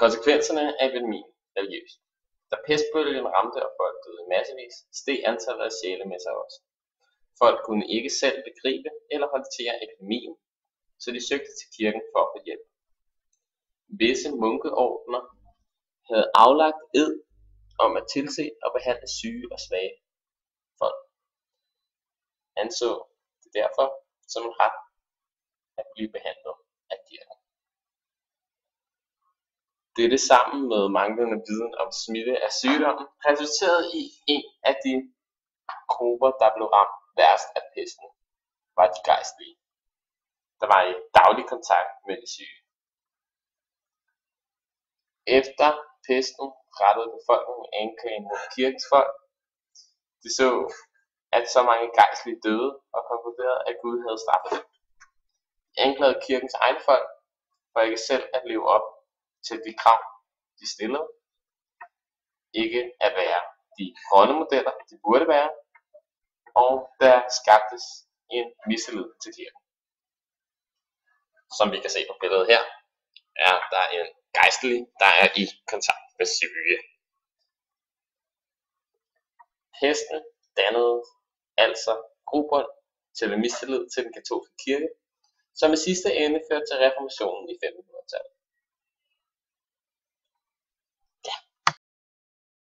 Konsekvenserne af epidemien religiøst. Da pestbølgen ramte og folk døde i massevis, steg antallet af sjælemesser også. Folk kunne ikke selv begribe eller håndtere epidemien, så de søgte til kirken for at få hjælp. Visse munkeordner havde aflagt ed om at tilse og behandle syge og svage folk. Anså det derfor som en ret at blive behandlet af kirken. Dette sammen med manglende viden om smitte af sygdommen resulterede i en af de grupper, der blev ramt værst af pesten, var de gejstlige, der var i daglig kontakt med de syge. Efter pesten rettede befolkningen anklagen mod kirkens folk. De så, at så mange gejstlige døde og konkluderede, at Gud havde straffet dem. De anklagede kirkens egne folk for ikke selv at leve op til de krav, de stillede, ikke at være de rollemodeller, de burde være, og der skabtes en mistillid til kirken. Som vi kan se på billedet her, er der en gejstlig, der er i kontakt med syge. Pesten dannede altså grobund til en mistillid til den katolske kirke, som i sidste ende førte til reformationen i 1500-tallet.